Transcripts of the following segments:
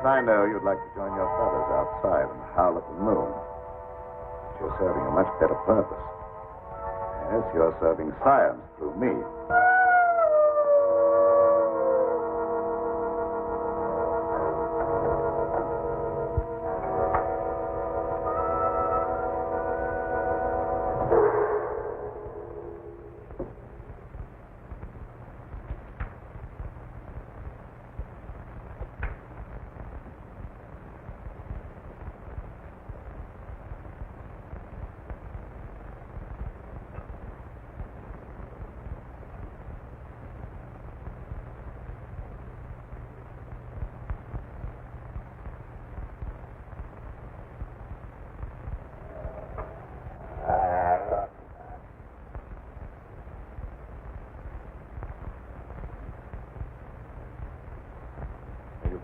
course, I know you'd like to join your fellows outside and howl at the moon. But you're serving a much better purpose. Yes, you're serving science through me.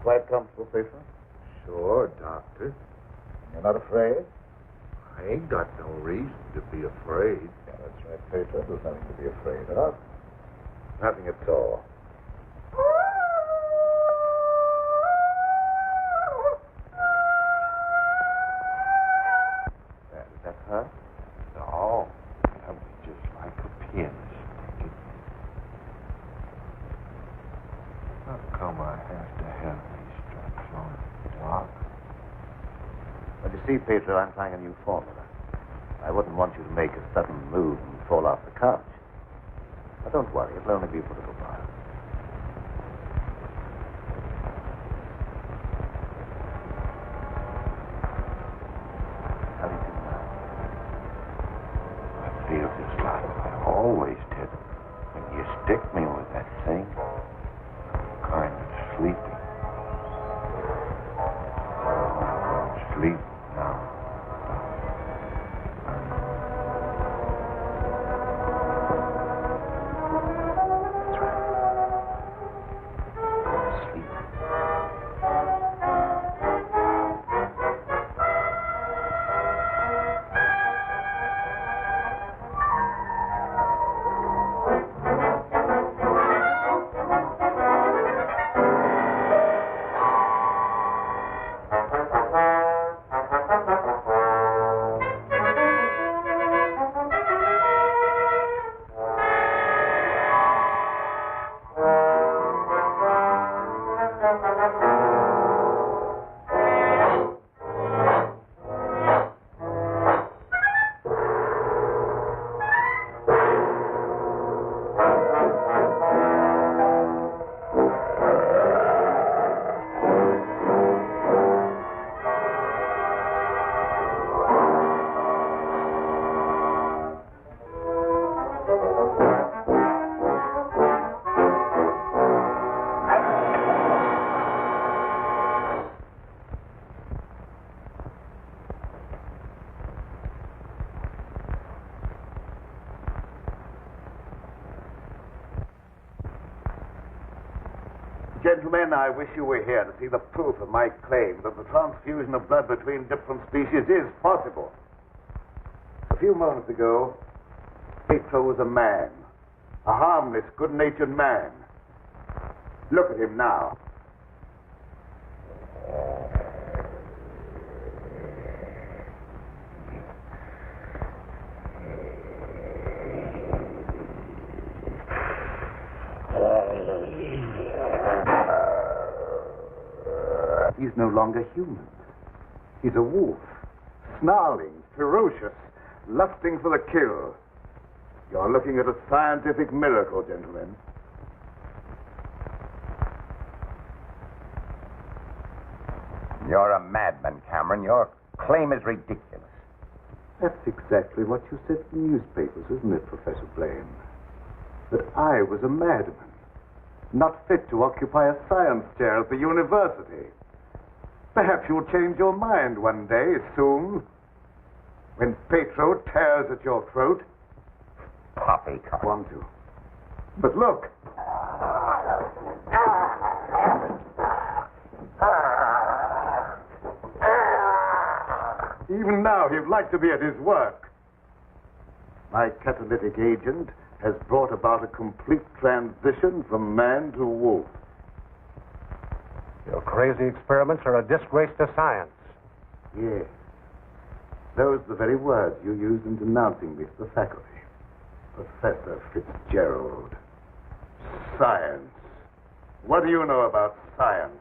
Quite comfortable, Petro? Sure, Doctor. You're not afraid? I ain't got no reason to be afraid. Yeah, that's right, Petro. There's nothing to be afraid of. Nothing at all. Is that her? No, that was just like a pianist. How come I have to have these straps on, Doc? Well, you see, Petro, I'm trying a new formula. I wouldn't want you to make a sudden move and fall off the couch. But don't worry, it'll only be for a little while. How do you feel now? I feel just like I always did when you stick me with that thing. Kind of sleepy. Sleep now. That's right. Go to sleep. Gentlemen, I wish you were here to see the proof of my claim that the transfusion of blood between different species is possible. A few moments ago, Petro was a man. A harmless, good-natured man. Look at him now. He's no longer human. He's a wolf. Snarling, ferocious, lusting for the kill. You're looking at a scientific miracle, gentlemen. You're a madman, Cameron. Your claim is ridiculous. That's exactly what you said in the newspapers, isn't it, Professor Blaine? That I was a madman, not fit to occupy a science chair at the university. Perhaps you'll change your mind one day, soon, when Petro tears at your throat. Poppycock. Want to. But look. Even now, he'd like to be at his work. My catalytic agent has brought about a complete transition from man to wolf. Your crazy experiments are a disgrace to science. Yes. Those are the very words you used in denouncing me to the faculty. Professor Fitzgerald. Science. What do you know about science?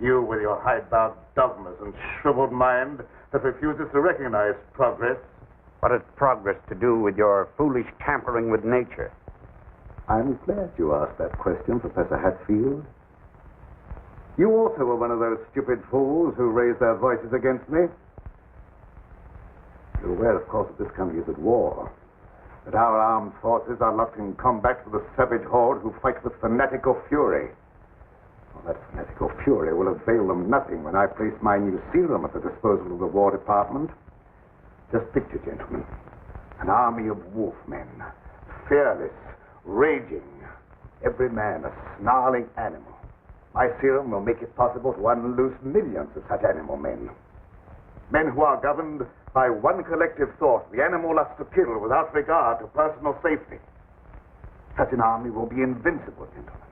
You with your hidebound dogmas and shriveled mind that refuses to recognize progress. What has progress to do with your foolish tampering with nature? I'm glad you asked that question, Professor Hatfield. You also were one of those stupid fools who raised their voices against me. You're aware, of course, that this country is at war. That our armed forces are locked in combat with a savage horde who fight with fanatical fury. Well, that fanatical fury will avail them nothing when I place my new serum at the disposal of the War Department. Just picture, gentlemen, an army of wolfmen, fearless, raging, every man a snarling animal. My serum will make it possible to unloose millions of such animal men. Men who are governed by one collective thought, the animal lust to kill without regard to personal safety. Such an army will be invincible, gentlemen.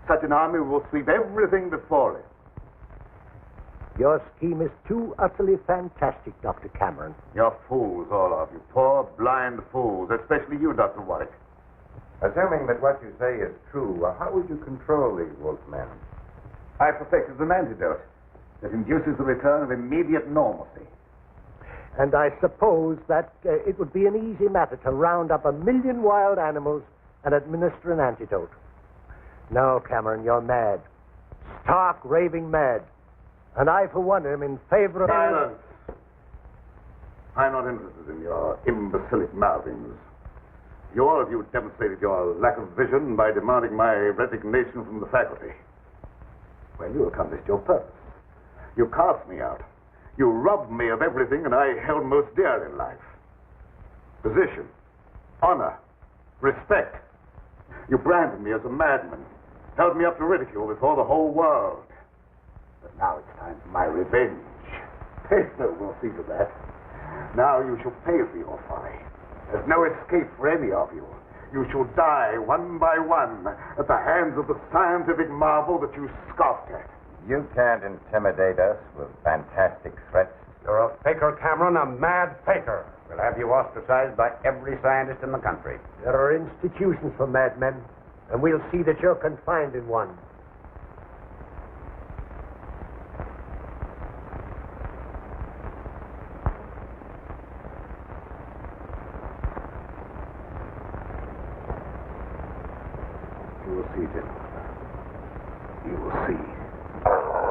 Such an army will sweep everything before it. Your scheme is too utterly fantastic, Dr. Cameron. You're fools, all of you. Poor, blind fools. Especially you, Dr. Warwick. Assuming that what you say is true, how would you control these wolfmen? I perfected an antidote that induces the return of immediate normalcy. And I suppose that it would be an easy matter to round up 1 million wild animals and administer an antidote. No, Cameron, you're mad. Stark, raving mad. And I, for one, am in favor of... Silence! I'm not interested in your imbecilic mouthings. You all of you demonstrated your lack of vision by demanding my resignation from the faculty. Well, you accomplished your purpose. You cast me out. You robbed me of everything that I held most dear in life. Position, honor, respect. You branded me as a madman, held me up to ridicule before the whole world. But now it's time for my revenge. Petro will see to that. Now you shall pay for your folly. There's no escape for any of you. You shall die one by one at the hands of the scientific marvel that you scoffed at. You can't intimidate us with fantastic threats. You're a faker, Cameron, a mad faker. We'll have you ostracized by every scientist in the country. There are institutions for madmen, and we'll see that you're confined in one. You will see, gentlemen. You will see.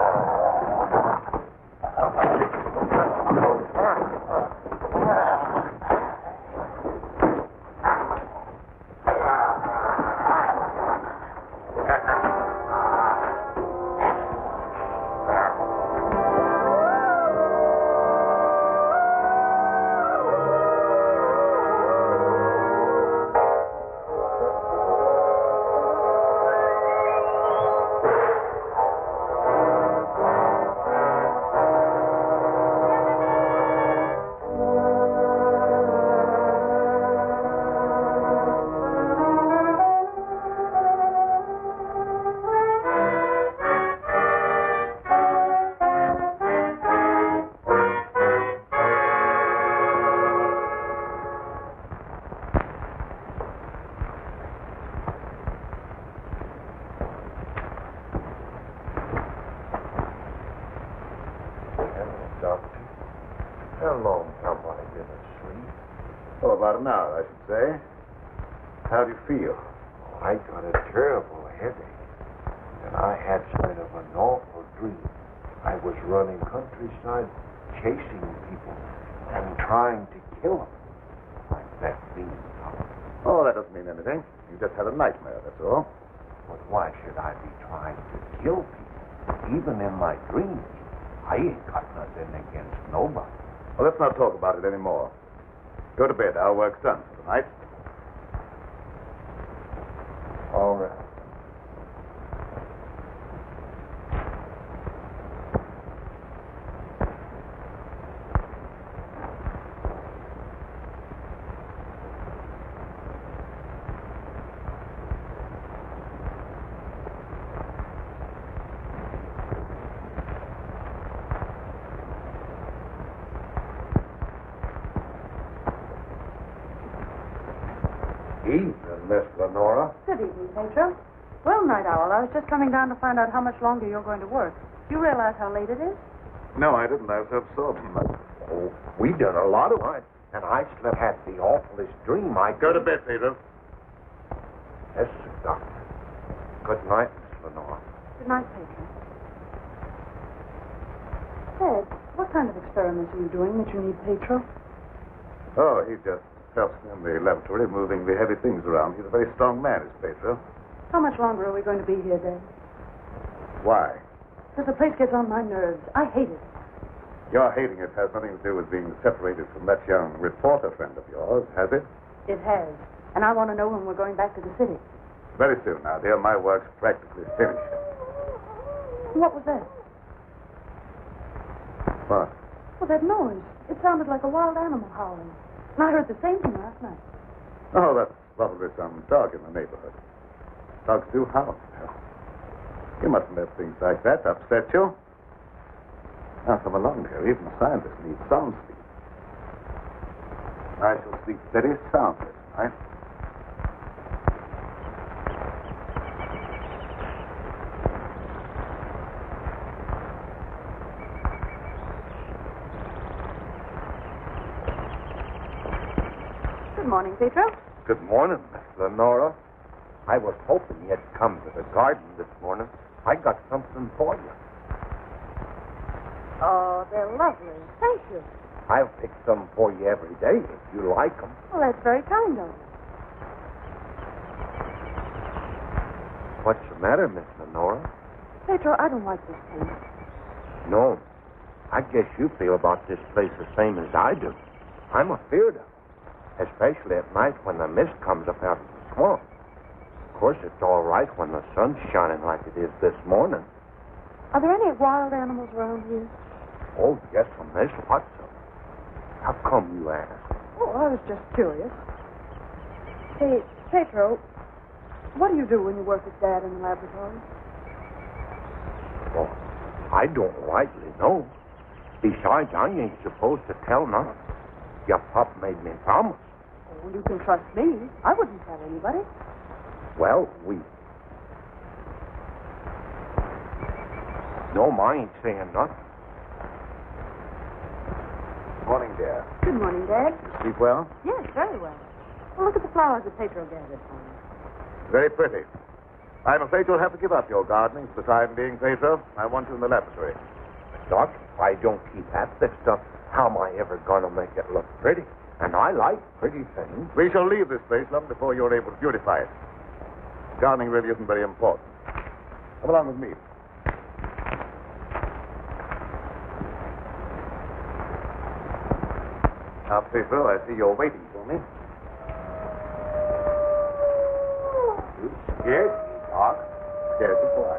About an hour, I should say. How do you feel? I got a terrible headache, and I had kind of an awful dream. I was running countryside, chasing people, and trying to kill them. Like that being Oh, that doesn't mean anything. You just had a nightmare, that's all. But why should I be trying to kill people? Even in my dreams, I ain't got nothing against nobody. Well, let's not talk about it anymore. Go to bed. Our work's done for tonight. All right. evening, Miss Lenora. Good evening, Petro. Well, Night Owl, I was just coming down to find out how much longer you're going to work. Do you realize how late it is? No, I didn't. I was absorbed in my... Oh, we done a lot of it, and I still had the awfulest dream. Go to bed, Pedro. Yes, sir, Doctor. Good night, Miss Lenora. Good night, Petro. Ted, what kind of experiments are you doing that you need Petro? Oh, he just helps me in the laboratory, moving the heavy things around. He's a very strong man, is Pedro. How much longer are we going to be here, Dad? Why? Because the place gets on my nerves. I hate it. Your hating it has nothing to do with being separated from that young reporter friend of yours, has it? It has. And I want to know when we're going back to the city. Very soon now, dear. My work's practically finished. What was that? What? Well, that noise. It sounded like a wild animal howling. And I heard the same thing last night. Oh, that's probably some dog in the neighborhood. Dogs do howl. You mustn't let things like that upset you. Now, come along, dear. Even scientists need sound sleep. I shall sleep very soundly tonight. Good morning, Petro. Good morning, Miss Lenora. I was hoping you'd come to the garden this morning. I got something for you. Oh, they're lovely. Thank you. I'll pick some for you every day if you like them. Well, that's very kind of you. What's the matter, Miss Lenora? Petro, I don't like this place. No. I guess you feel about this place the same as I do. I'm afeard of it, especially at night when the mist comes up out of the swamp. Of course, it's all right when the sun's shining like it is this morning. Are there any wild animals around here? Oh, yes, there's lots of them. How come you ask? Oh, I was just curious. Hey, Petro, what do you do when you work with Dad in the laboratory? Well, I don't rightly know. Besides, I ain't supposed to tell nothing. Your pup made me promise. Oh, you can trust me. I wouldn't tell anybody. Well, No, I ain't saying nothing. Morning, dear. Good morning, Dad. Sleep well? Yes, very well. Well, look at the flowers that Petro gathered for me. Very pretty. I'm afraid you'll have to give up your gardening for the time being, Petro. I want you in the laboratory. Doc, if I don't keep at this stuff, how am I ever going to make it look pretty? And I like pretty things. We shall leave this place long before you're able to beautify it. Gardening really isn't very important. Come along with me. Now, Pedro, I see you're waiting for me. You scared me, Doc. Scared you, boy.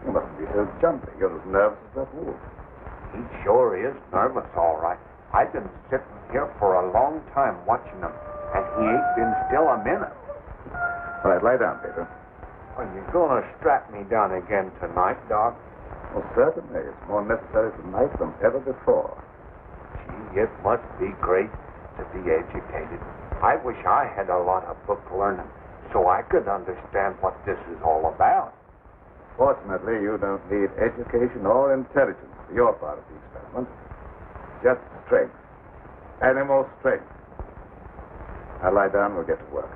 You mustn't be so jumpy. You're as nervous as that wolf. He sure is nervous, all right. I've been sitting here for a long time watching him, and he ain't been still a minute. All right, lie down, Pedro. Are you going to strap me down again tonight, Doc? Well, certainly. It's more necessary tonight than ever before. Gee, it must be great to be educated. I wish I had a lot of book learning so I could understand what this is all about. Fortunately, you don't need education or intelligence for your part of the experiment. Just strength. Animal strength. Now lie down, we'll get to work.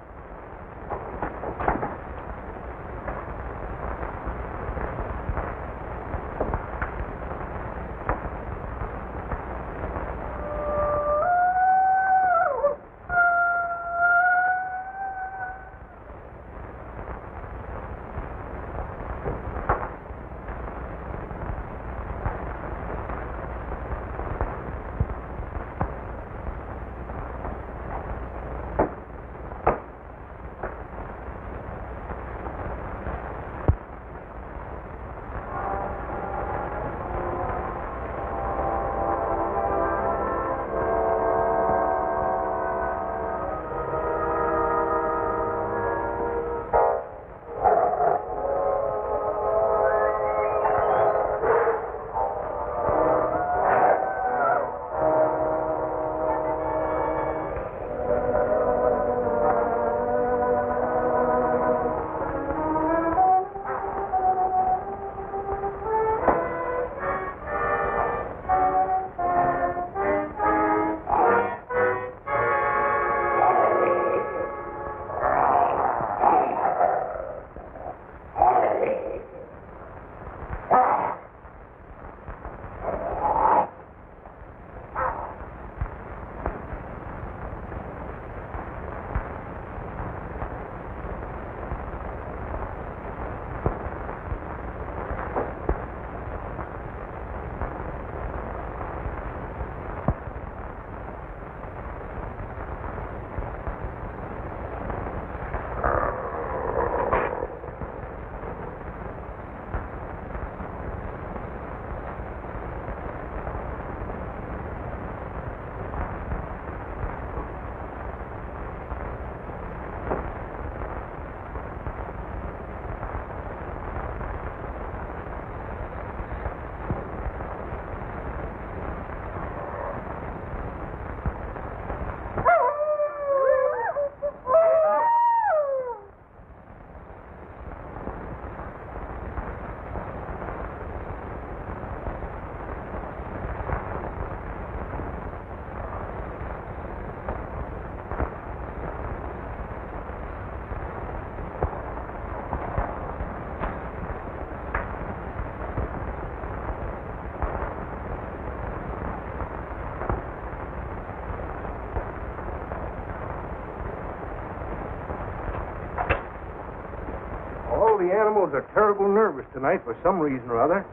the animals are terrible nervous tonight for some reason or other.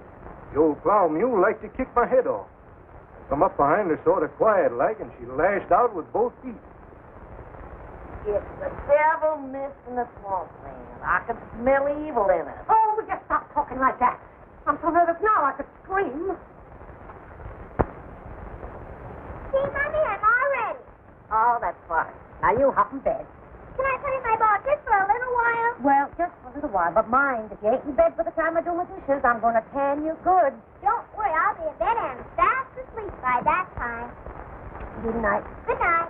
The old plow mule liked to kick my head off. I come up behind her sort of quiet-like, and she lashed out with both feet. It's the devil mist in the swamp, man. I can smell evil in it. Oh, will you stop talking like that? I'm so nervous now I could scream. See, Mommy, I'm all ready. Oh, that's fine. Now you hop in bed. Can I play with my ball just for a little while? Well, just for a little while, but mind, if you ain't in bed by the time I do my dishes, I'm going to tan you good. Don't worry, I'll be in bed and fast asleep by that time. Good night. Good night.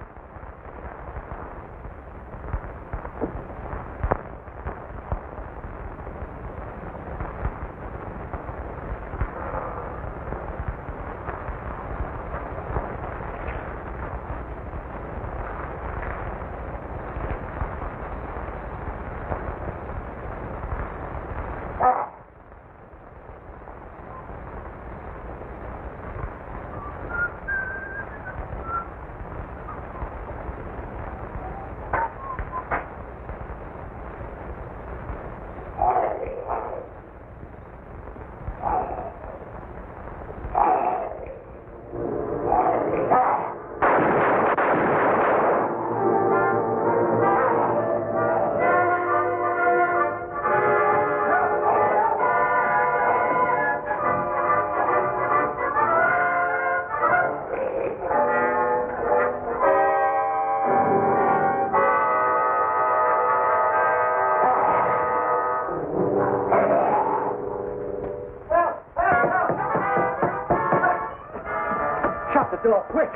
Quick!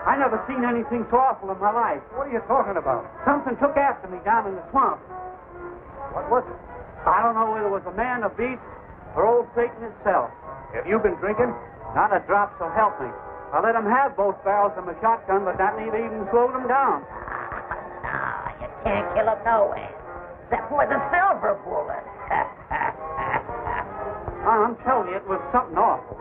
I never seen anything so awful in my life. What are you talking about? Something took after me down in the swamp. What was it? I don't know whether it was a man, a beast, or old Satan himself. Have you been drinking? Not a drop, so help me. I let him have both barrels of my shotgun, but that neither even slowed him down. No, you can't kill him nowhere. Except with a silver bullet. I'm telling you, it was something awful.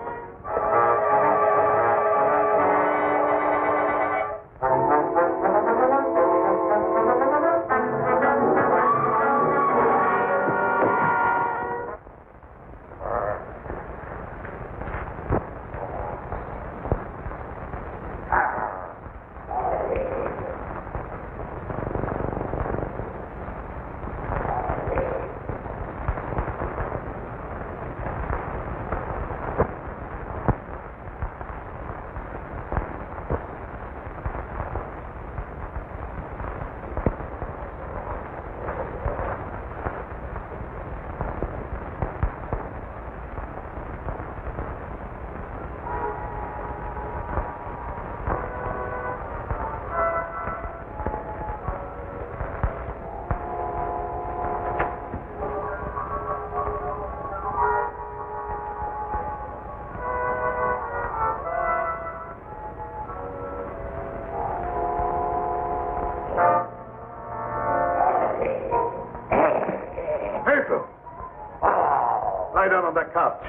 Lie down on that couch.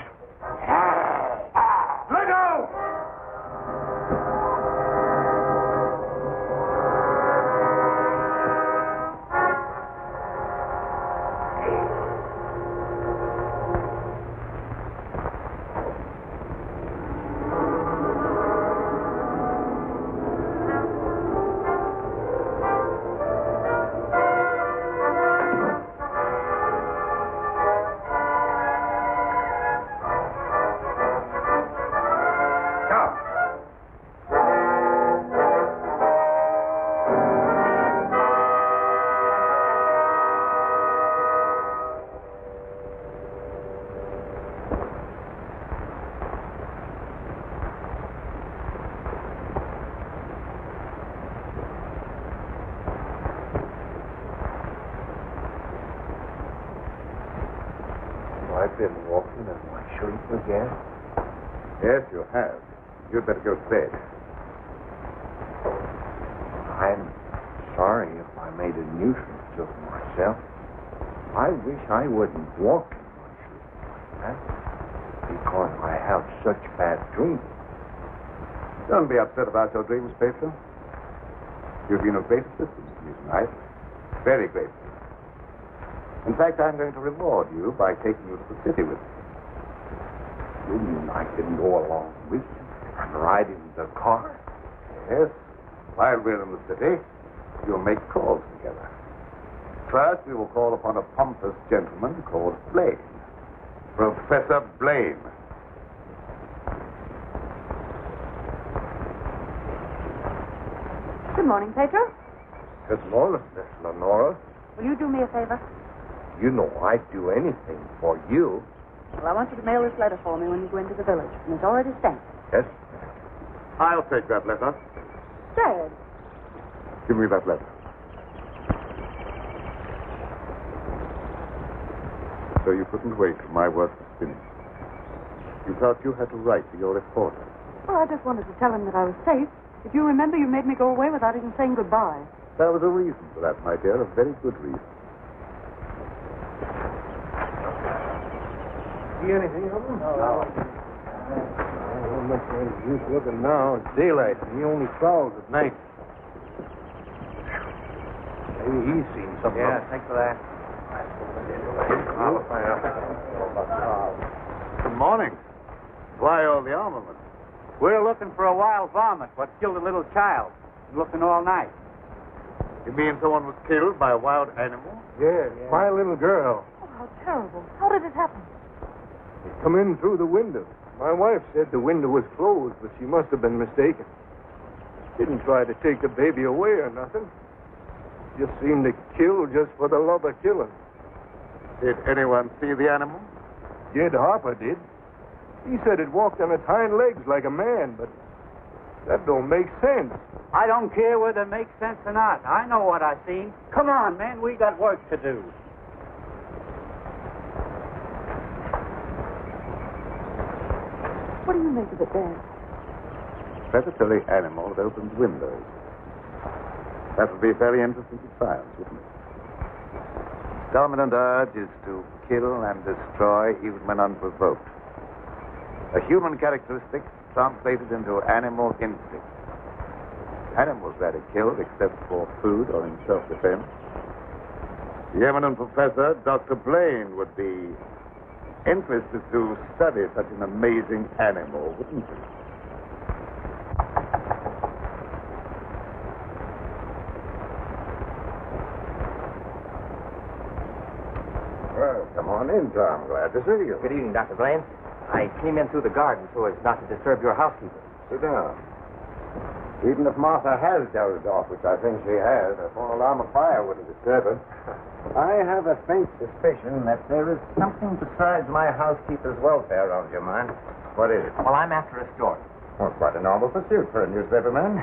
Lie down! I've been walking in my sleep again. Yes, you have. You'd better go to bed. I'm sorry if I made a nuisance of myself. I wish I wouldn't walk in my sleep like that, because I have such bad dreams. Don't be upset about your dreams, Petro. You've been of great assistance to me tonight. Very grateful. In fact, I'm going to reward you by taking you to the city with me. You mean I can go along with you and ride in the car? Yes. While we're in the city, you'll make calls together. First, we will call upon a pompous gentleman called Blaine. Professor Blaine. Good morning, Petro. Good morning, Miss Lenora. Will you do me a favor? You know I'd do anything for you. Well, I want you to mail this letter for me when you go into the village. And it's already sent. Yes? I'll take that letter. Dad. Give me that letter. So you couldn't wait till my work was finished. You thought you had to write to your reporter. Well, I just wanted to tell him that I was safe. If you remember, you made me go away without even saying goodbye. There was a reason for that, my dear, a very good reason. See anything of him? No. Not much use looking now. It's daylight, and he only prowls at night. Maybe he's seen something. Yeah, thanks for that. Good morning. Why all the armament? We're looking for a wild varmint what killed a little child. Been looking all night. You mean someone was killed by a wild animal? Yeah, my little girl. Oh, how terrible. How did it happen? He come in through the window. My wife said the window was closed, but she must have been mistaken. Didn't try to take the baby away or nothing. Just seemed to kill just for the love of killing. Did anyone see the animal? Jed Harper did. He said it walked on its hind legs like a man, but that don't make sense. I don't care whether it makes sense or not. I know what I seen. Come on, man. We got work to do. What do you make of it, Dad? Predatory animal that opens windows. That would be very interesting to science, wouldn't it? Dominant urge is to kill and destroy even when unprovoked. A human characteristic translated into animal instinct. Animals rarely killed except for food or in self-defense. The eminent professor, Dr. Blaine, would be interested to study such an amazing animal, wouldn't he? Well, come on in, Tom. Glad to see you. Good evening, Dr. Blaine. I came in through the garden so as not to disturb your housekeeper. Sit down. Even if Martha has dozed off, which I think she has, a full alarm of fire wouldn't disturb her. I have a faint suspicion that there is something besides my housekeeper's welfare on your mind. What is it? Well, I'm after a story. Well, quite a normal pursuit for a newspaperman.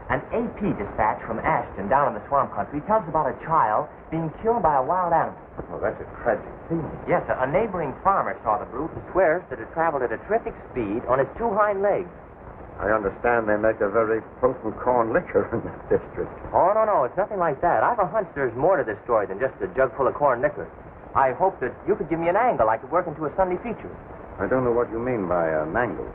An AP dispatch from Ashton down in the swamp country tells about a child being killed by a wild animal. Well, that's a tragic scene. Yes, a neighboring farmer saw the brute and swears that it traveled at a terrific speed on its two hind legs. I understand they make a very potent corn liquor in that district. Oh, no, it's nothing like that. I've a hunch there's more to this story than just a jug full of corn liquor. I hope that you could give me an angle I could work into a Sunday feature. I don't know what you mean by an angle.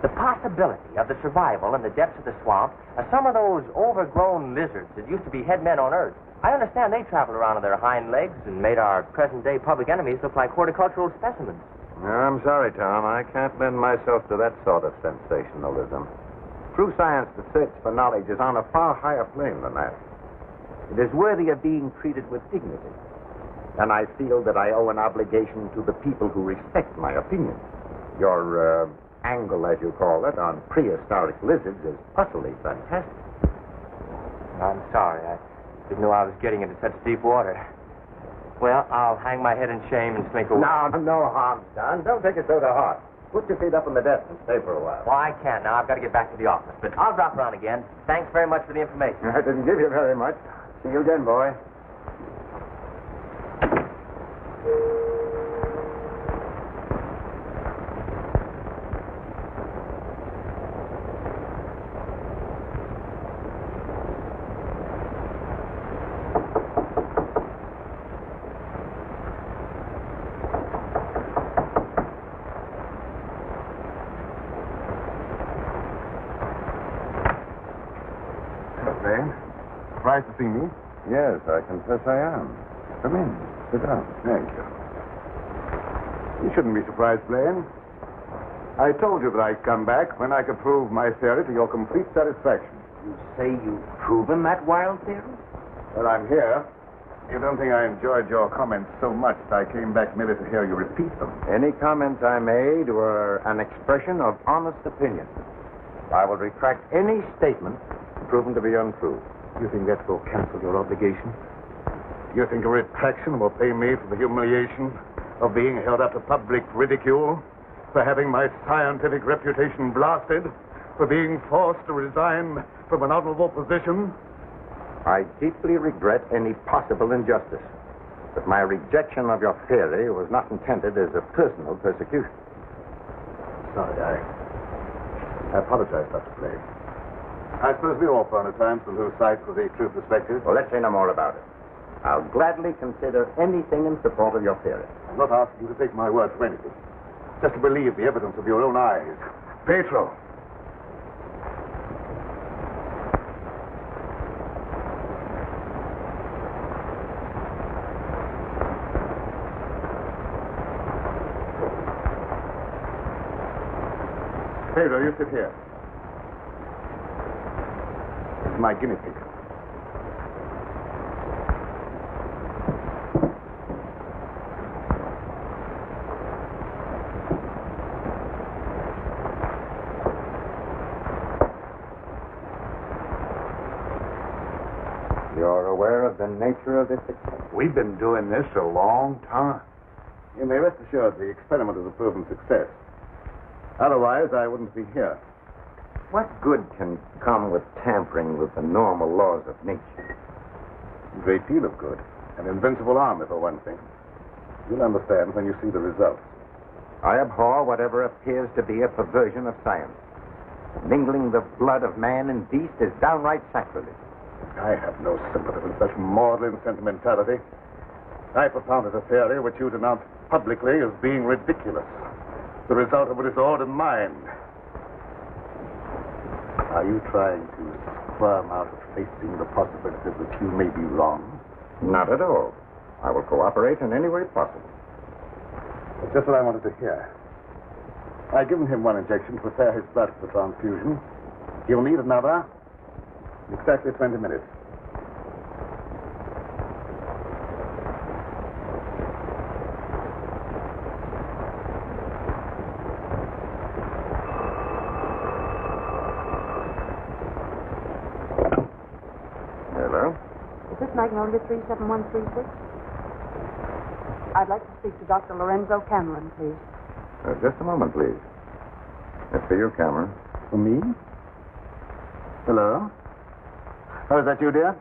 The possibility of the survival in the depths of the swamp of some of those overgrown lizards that used to be head men on Earth. I understand they traveled around on their hind legs and made our present-day public enemies look like horticultural specimens. I'm sorry, Tom. I can't lend myself to that sort of sensationalism. True science, the search for knowledge, is on a far higher plane than that. It is worthy of being treated with dignity. And I feel that I owe an obligation to the people who respect my opinion. Your angle, as you call it, on prehistoric lizards is utterly fantastic. I'm sorry. I didn't know I was getting into such deep water. Well, I'll hang my head in shame and slink away. No harm's done. Don't take it so to heart. Put your feet up on the desk and stay for a while. Well, I can't now. I've got to get back to the office. But I'll drop around again. Thanks very much for the information. I didn't give you very much. See you again, boy. Surprised to see me? Yes, I confess I am. Come in. Sit down. Thank you. You shouldn't be surprised, Blaine. I told you that I'd come back when I could prove my theory to your complete satisfaction. You say you've proven that wild theory? Well, I'm here. You don't think I enjoyed your comments so much that I came back merely to hear you repeat them? Any comments I made were an expression of honest opinion. I will retract any statement proven to be untrue. You think that will cancel your obligation? You think a retraction will pay me for the humiliation of being held up to public ridicule? For having my scientific reputation blasted? For being forced to resign from an honorable position? I deeply regret any possible injustice, but my rejection of your theory was not intended as a personal persecution. Sorry, I apologize, Dr. Blaine. I suppose we all prone at times to lose sight of the true perspective. Well, let's say no more about it. I'll gladly consider anything in support of your theory. I'm not asking you to take my word for anything. Just to believe the evidence of your own eyes. Petro. Pedro, you sit here. This is my guinea pig. You're aware of the nature of this experiment? We've been doing this a long time. You may rest assured the experiment is a proven success. Otherwise, I wouldn't be here. What good can come with tampering with the normal laws of nature? A great deal of good. An invincible army, for one thing. You'll understand when you see the results. I abhor whatever appears to be a perversion of science. Mingling the blood of man and beast is downright sacrilege. I have no sympathy with such maudlin sentimentality. I propounded a theory which you denounced publicly as being ridiculous. The result of a disordered mind. Are you trying to squirm out of facing the possibility that you may be wrong? Not at all. I will cooperate in any way possible. That's just what I wanted to hear. I've given him one injection to prepare his blood for transfusion. He'll need another in exactly 20 minutes. Hello? Is this Magnolia 37136? I'd like to speak to Dr. Lorenzo Cameron, please. Just a moment, please. It's for you, Cameron. For me? Hello? Oh, is that you, dear?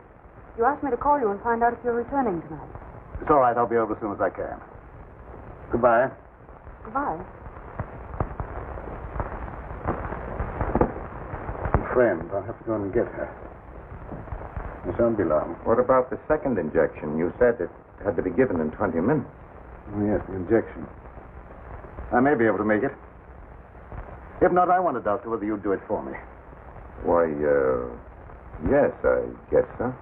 You asked me to call you and find out if you're returning tonight. It's all right. I'll be over as soon as I can. Goodbye. Goodbye. Friend, I'll have to go and get her. It shan't be long. What about the second injection? You said it had to be given in 20 minutes. Oh, yes, the injection. I may be able to make it. If not, I wonder, Doctor, whether you'd do it for me. Why, yes, I guess so.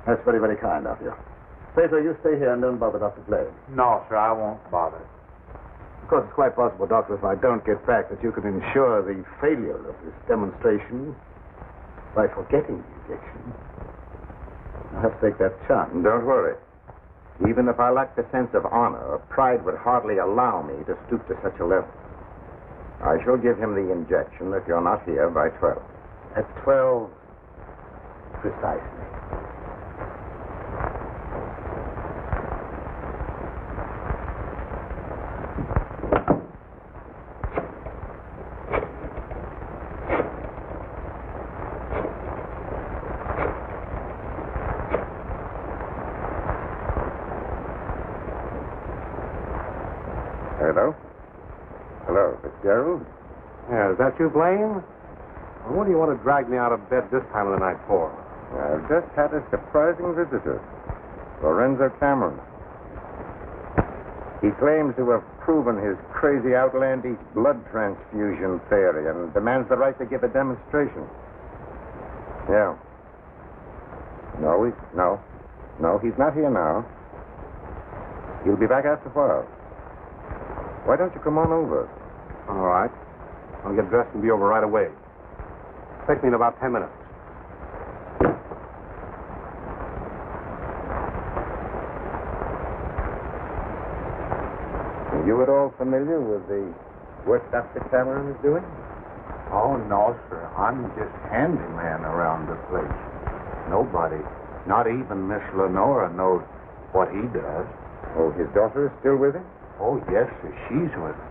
That's very, very kind of you. Petro, you stay here and don't bother Dr. Blaine. No, sir, I won't bother. Of course, it's quite possible, Doctor, if I don't get back, that you can ensure the failure of this demonstration by forgetting the injection. I'll have to take that chance. Don't worry. Even if I lacked the sense of honor, pride would hardly allow me to stoop to such a level. I shall give him the injection if you're not here by 12. At 12, precisely. Hello? Hello, Fitzgerald? Yeah, is that you, Blaine? Well, what do you want to drag me out of bed this time of the night for? I've just had a surprising visitor, Lorenzo Cameron. He claims to have proven his crazy, outlandish blood transfusion theory and demands the right to give a demonstration. Yeah. No, he's not here now. You'll be back after 12. Why don't you come on over? All right. I'll get dressed and be over right away. Take me in about 10 minutes. Are you at all familiar with the work Dr. Cameron is doing? Oh, no, sir. I'm just handyman around the place. Nobody, not even Miss Lenora, knows what he does. Oh, his daughter is still with him? Oh, yes, sir. She's with him.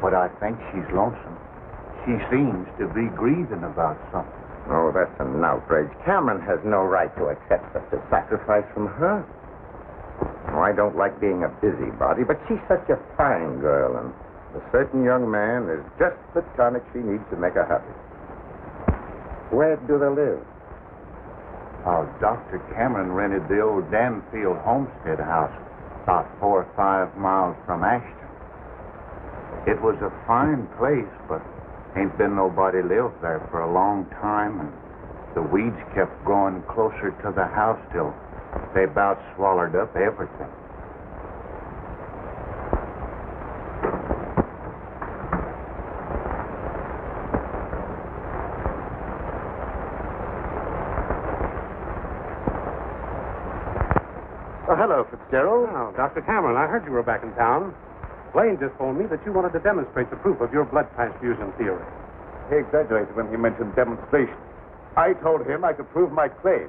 But I think she's lonesome. She seems to be grieving about something. Oh, that's an outrage. Cameron has no right to accept such a sacrifice from her. Oh, I don't like being a busybody, but she's such a fine girl, and a certain young man is just the tonic she needs to make her happy. Where do they live? Dr. Cameron rented the old Newfield homestead house about 4 or 5 miles from Ashton. It was a fine place, but ain't been nobody lived there for a long time, and the weeds kept growing closer to the house till they about swallowed up everything. Oh, hello, Fitzgerald. Oh, Dr. Cameron, I heard you were back in town. Blaine just told me that you wanted to demonstrate the proof of your blood transfusion theory. He exaggerated when he mentioned demonstration. I told him I could prove my claim.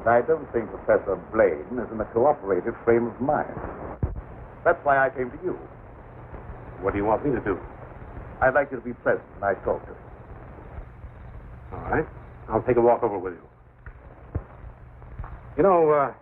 I don't think Professor Blaine is in a cooperative frame of mind. That's why I came to you. What do you want me to do? I'd like you to be present when I talk to him. All right. I'll take a walk over with you. You know,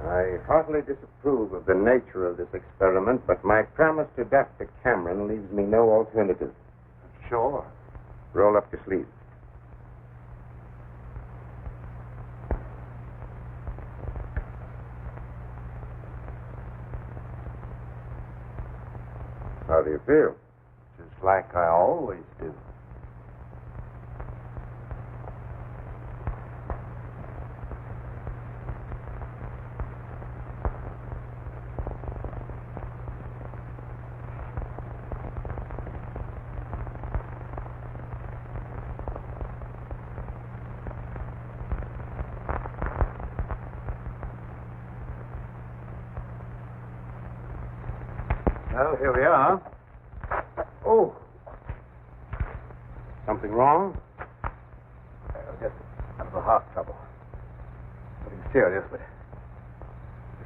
I heartily disapprove of the nature of this experiment, but my promise to Dr. Cameron leaves me no alternative. Sure. Roll up your sleeves. How do you feel? Just like I always do. Well, here we are. Oh. something wrong? Just a little heart trouble. Nothing serious, but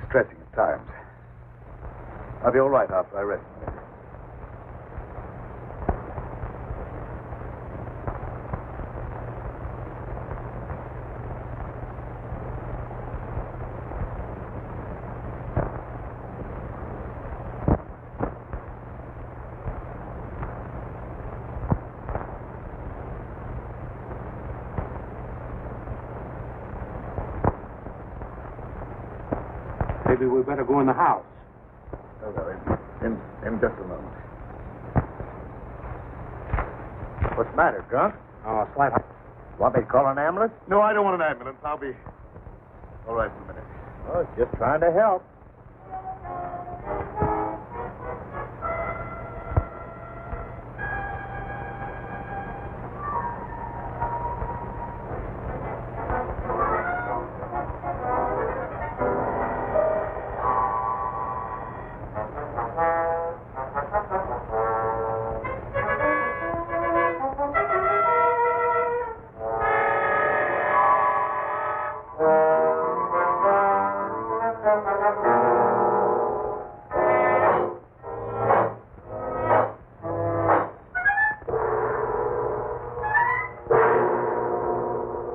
distressing at times. I'll be all right after I rest. Maybe we better go in the house. Oh, no, in just a moment. What's the matter, Grunt? Oh, slight. Want me to call an ambulance? No, I don't want an ambulance. I'll be all right in a minute. Oh, just trying to help.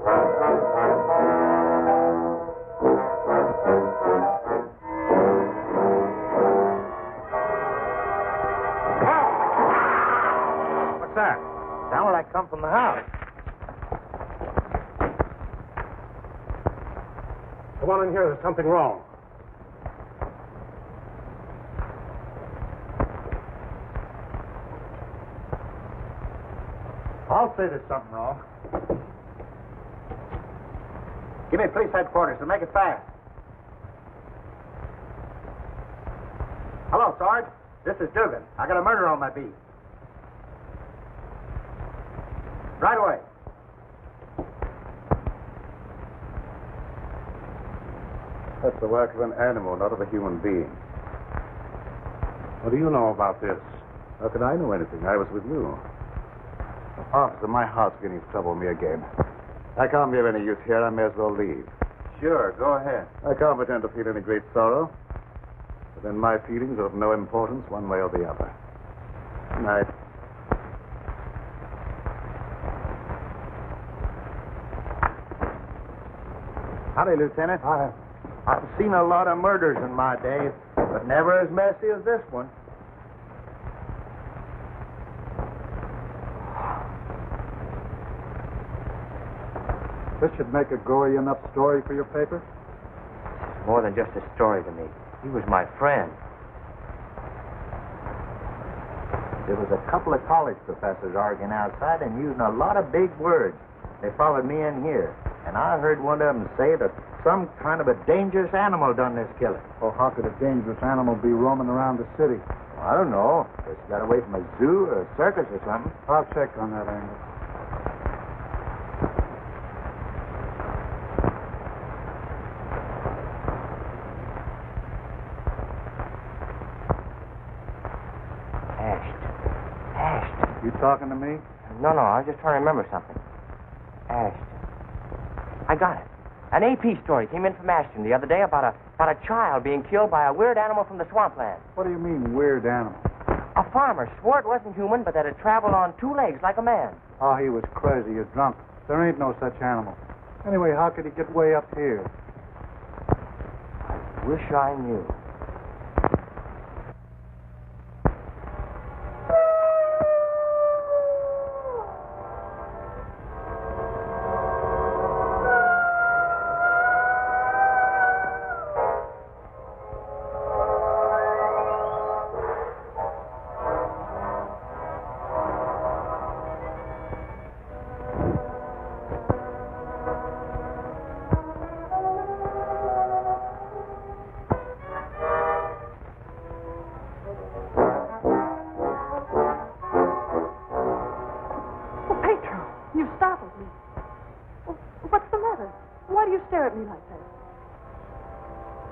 What's that? Sounded like come from the house. Come on in here. There's something wrong. I'll say there's something wrong. Give me police headquarters and make it fast. Hello, Sarge. This is Dugan. I got a murder on my beat. Right away. That's the work of an animal, not of a human being. What do you know about this? How can I know anything? I was with you. Officer, my heart's beginning to trouble me again. I can't be of any use here. I may as well leave. Sure, go ahead. I can't pretend to feel any great sorrow. But then my feelings are of no importance one way or the other. Good night. Howdy, Lieutenant. I've seen a lot of murders in my day, but never as messy as this one. This should make a gory enough story for your paper. More than just a story to me. He was my friend. There was a couple of college professors arguing outside and using a lot of big words. They followed me in here, and I heard one of them say that some kind of a dangerous animal done this killing. Well, how could a dangerous animal be roaming around the city? I don't know. Just got away from a zoo or a circus or something. I'll check on that angle. You talking to me? No, I was just trying to remember something. Ashton. I got it. An AP story came in from Ashton the other day about a child being killed by a weird animal from the swampland. What do you mean, weird animal? A farmer swore it wasn't human, but that it traveled on two legs like a man. Oh, he was crazy. You're drunk. There ain't no such animal. Anyway, how could he get way up here? I wish I knew.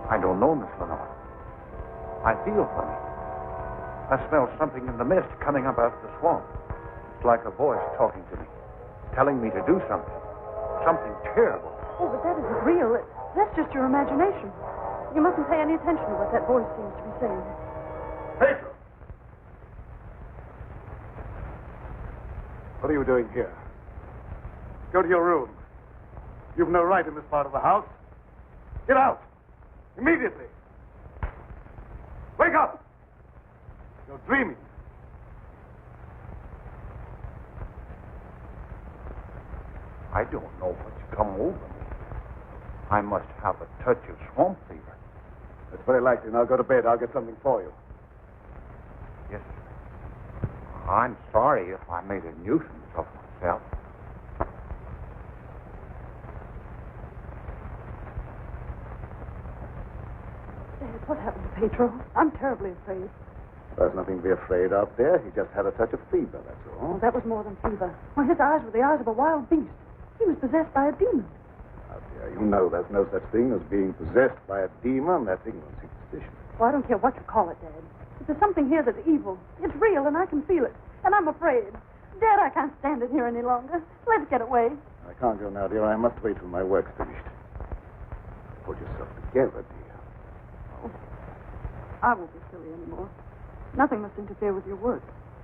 I don't know, Miss Lenore. I feel funny. I smell something in the mist coming up out of the swamp. It's like a voice talking to me, telling me to do something. Something terrible. Oh, but that isn't real. That's just your imagination. You mustn't pay any attention to what that voice seems to be saying. Petro! What are you doing here? Go to your room. You've no right in this part of the house. Get out! Immediately! Wake up! You're dreaming. I don't know what's come over me. I must have a touch of swamp fever. That's very likely. Now go to bed. I'll get something for you. Yes. I'm sorry if I made a nuisance of myself. Dad, what happened to Petro? I'm terribly afraid. There's nothing to be afraid of there. He just had a touch of fever, that's all. Oh, that was more than fever. Well, his eyes were the eyes of a wild beast. He was possessed by a demon. Now, dear, you know there's no such thing as being possessed by a demon. That's ignorant superstition. Well, I don't care what you call it, Dad. But there's something here that's evil. It's real, and I can feel it. And I'm afraid. Dad, I can't stand it here any longer. Let's get away. I can't go now, dear. I must wait till my work's finished. Put yourself together, dear. Oh, I won't be silly anymore. Nothing must interfere with your work.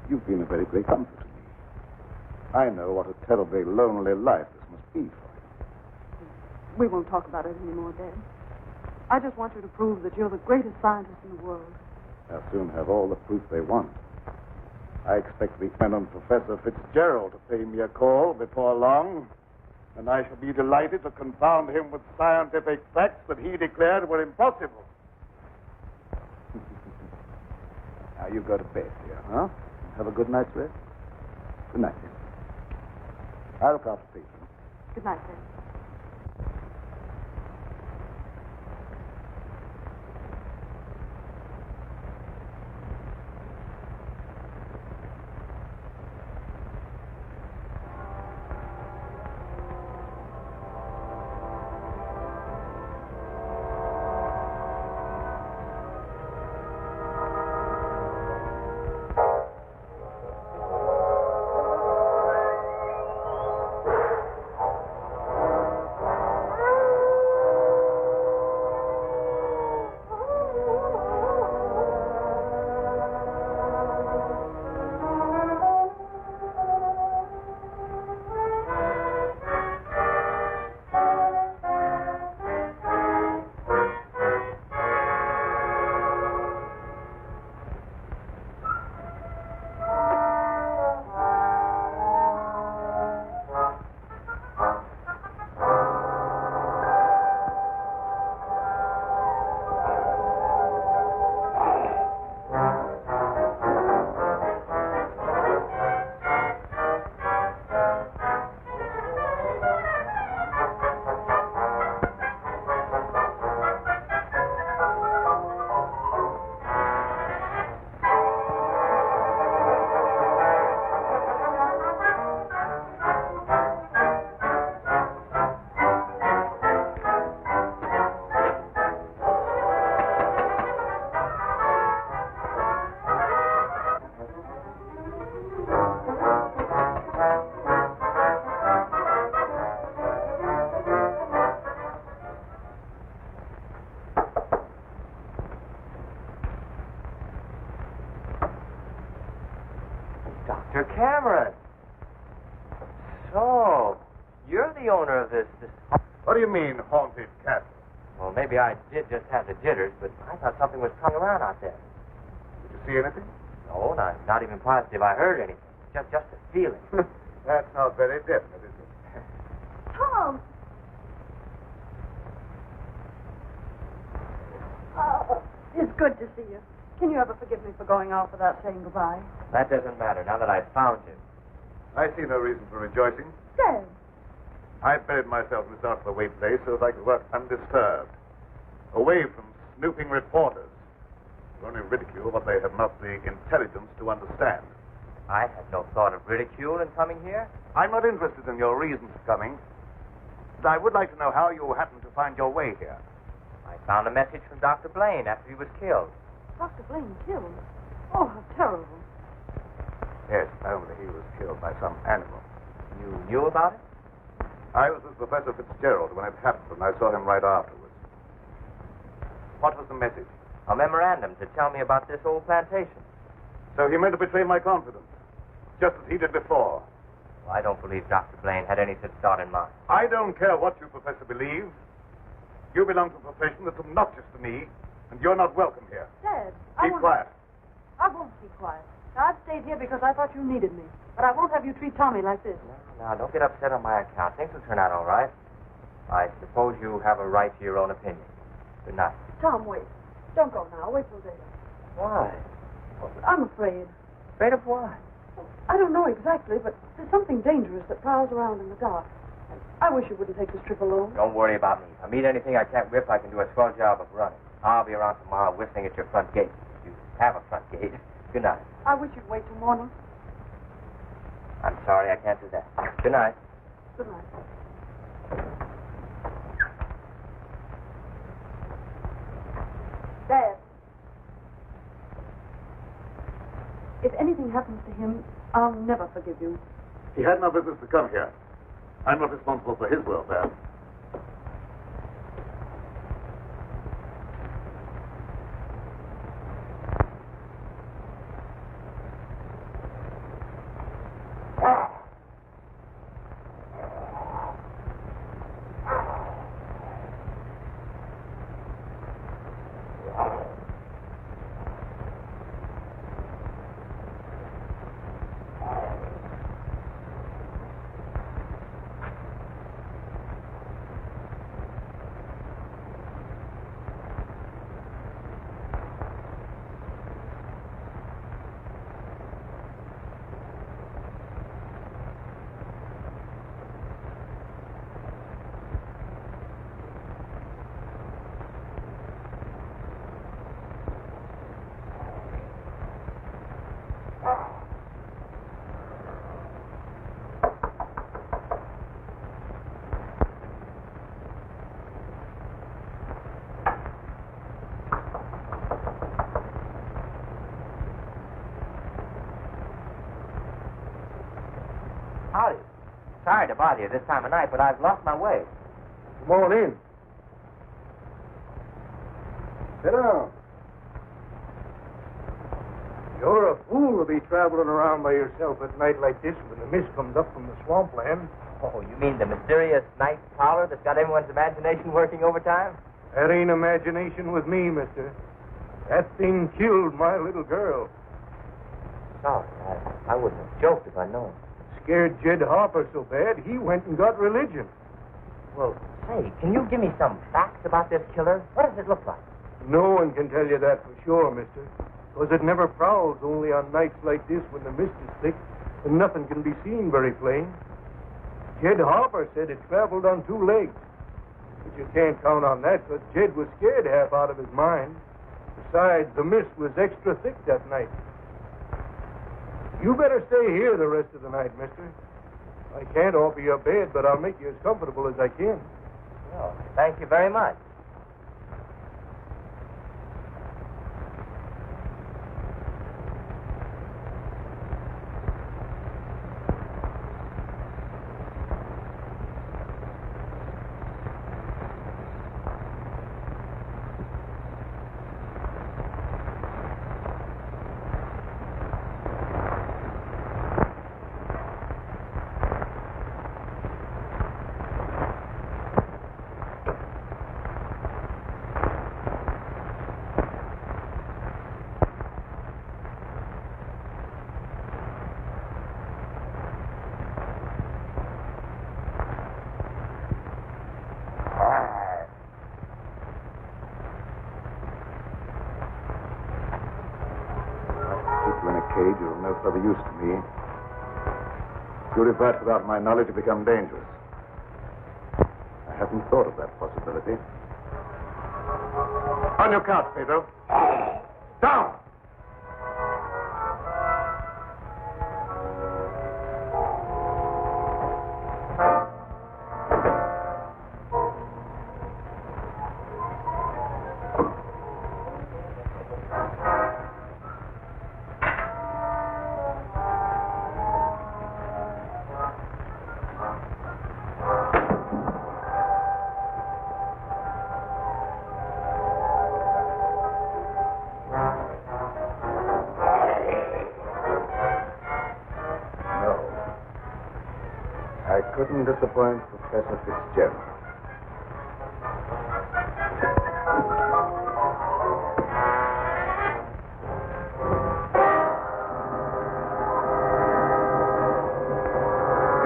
You've been a very great comfort to me. I know what a terribly lonely life this must be for you. We won't talk about it anymore, Dad. I just want you to prove that you're the greatest scientist in the world. They'll soon have all the proof they want. I expect the eminent Professor Fitzgerald to pay me a call before long, and I shall be delighted to confound him with scientific facts that he declared were impossible. Now you go to bed here, huh? Have a good night's rest. Good night, dear. I'll look after Petro. Good night, Dad. Dr. Cameron. So, you're the owner of this... What do you mean, haunted castle? Well, maybe I did just have the jitters, but I thought something was coming around out there. Did you see anything? No, not even positive I heard anything. Just a feeling. That's not very definite, is it? Tom! Oh, it's good to see you. Can you ever forgive me for going off without saying goodbye? That doesn't matter now that I've found you. I see no reason for rejoicing. Dad. I buried myself in this out-of-the-way place so that I could work undisturbed, away from snooping reporters who only ridicule what they have not the intelligence to understand. I had no thought of ridicule in coming here. I'm not interested in your reasons for coming, but I would like to know how you happened to find your way here. I found a message from Dr. Blaine after he was killed. Dr. Blaine killed? Oh, how terrible. Yes, only he was killed by some animal. You knew about it? I was with Professor Fitzgerald when it happened, and I saw him right afterwards. What was the message? A memorandum to tell me about this old plantation. So he meant to betray my confidence, just as he did before. Well, I don't believe Dr. Blaine had any such thought in mind. I don't care what you, Professor, believe. You belong to a profession that's obnoxious to me, and you're not welcome here. Dad, Keep quiet. I won't keep quiet. Now, I've stayed here because I thought you needed me. But I won't have you treat Tommy like this. Now, don't get upset on my account. Things will turn out all right. I suppose you have a right to your own opinion. Good night. Tom, wait. Don't go now. Wait till later. Why? I'm afraid. Afraid of what? I don't know exactly, but there's something dangerous that prowls around in the dark. I wish you wouldn't take this trip alone. Don't worry about me. If I meet anything I can't whip, I can do a swell job of running. I'll be around tomorrow whistling at your front gate. You have a front gate. Good night. I wish you'd wait till morning. I'm sorry, I can't do that. Good night. Good night. Dad. If anything happens to him, I'll never forgive you. He had no business to come here. I'm not responsible for his welfare. Sorry to bother you this time of night, but I've lost my way. Come on in. Sit down. You're a fool to be traveling around by yourself at night like this when the mist comes up from the swampland. Oh, you mean the mysterious night prowler that's got everyone's imagination working overtime? That ain't imagination with me, mister. That thing killed my little girl. Sorry, I wouldn't have joked if I'd known. Scared Jed Harper so bad, he went and got religion. Well, say, can you give me some facts about this killer? What does it look like? No one can tell you that for sure, mister. Because it never prowls only on nights like this when the mist is thick and nothing can be seen very plain. Jed Harper said it traveled on 2 legs. But you can't count on that because Jed was scared half out of his mind. Besides, the mist was extra thick that night. You better stay here the rest of the night, mister. I can't offer you a bed, but I'll make you as comfortable as I can. Well, thank you very much. You're of no further use to me. Purified without my knowledge, you become dangerous. I hadn't thought of that possibility. On your couch, Petro. Down! Couldn't disappoint Professor Fitzgerald.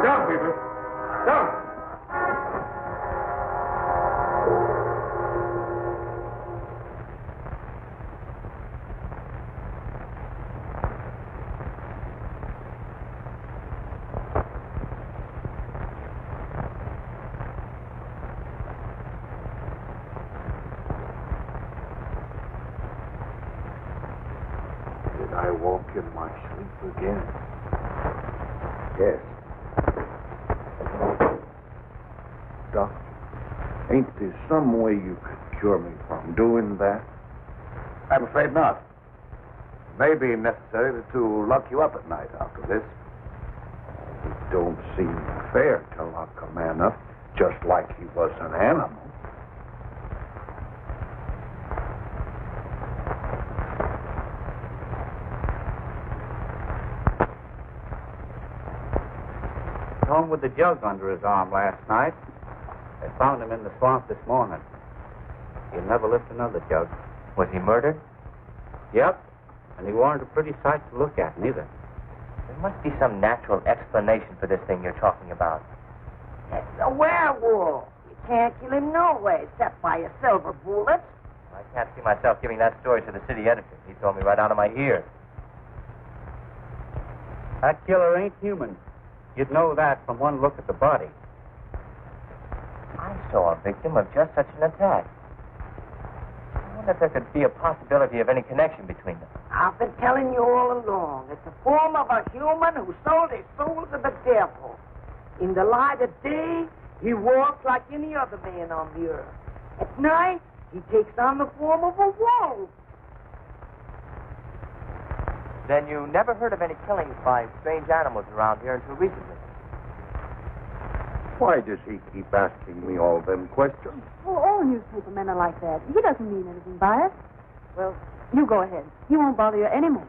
Down, people. Down. I walk in my sleep again? Yes. Doctor, ain't there some way you could cure me from doing that? I'm afraid not. It may be necessary to lock you up at night after this. It don't seem fair to lock a man up just like he was an animal. Home with the jug under his arm last night. They found him in the swamp this morning. He'll never lift another jug. Was he murdered? Yep. And he weren't a pretty sight to look at, neither. There must be some natural explanation for this thing you're talking about. It's a werewolf. You can't kill him no way except by a silver bullet. I can't see myself giving that story to the city editor. He told me right out of my ear. That killer ain't human. You'd know that from one look at the body. I saw a victim of just such an attack. I wonder if there could be a possibility of any connection between them. I've been telling you all along. It's the form of a human who sold his soul to the devil. In the light of day, he walks like any other man on the earth. At night, he takes on the form of a wolf. Then you never heard of any killings by strange animals around here until recently? Why does he keep asking me all them questions? Oh, all newspaper men are like that. He doesn't mean anything by it. Well, you go ahead. He won't bother you anymore.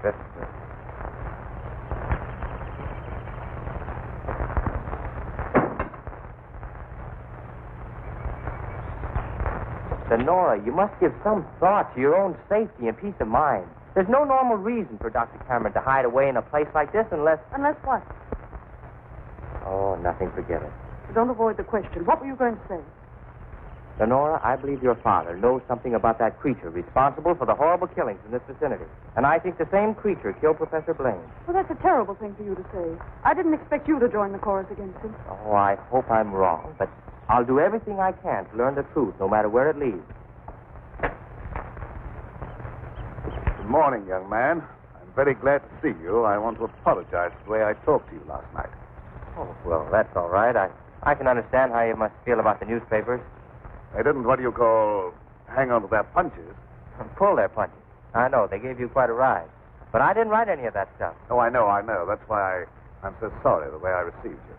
That's Lenora, you must give some thought to your own safety and peace of mind. There's no normal reason for Dr. Cameron to hide away in a place like this unless... Unless what? Oh, nothing. Forget it. Don't avoid the question. What were you going to say? Lenora, I believe your father knows something about that creature responsible for the horrible killings in this vicinity. And I think the same creature killed Professor Blaine. Well, that's a terrible thing for you to say. I didn't expect you to join the chorus against him. Oh, I hope I'm wrong, but I'll do everything I can to learn the truth, no matter where it leads. Good morning, young man. I'm very glad to see you. I want to apologize for the way I talked to you last night. Oh, well, that's all right. I can understand how you must feel about the newspapers. They didn't, what do you call, hang on to their punches. Pull their punches. I know, they gave you quite a ride. But I didn't write any of that stuff. Oh, I know. That's why I'm so sorry the way I received you.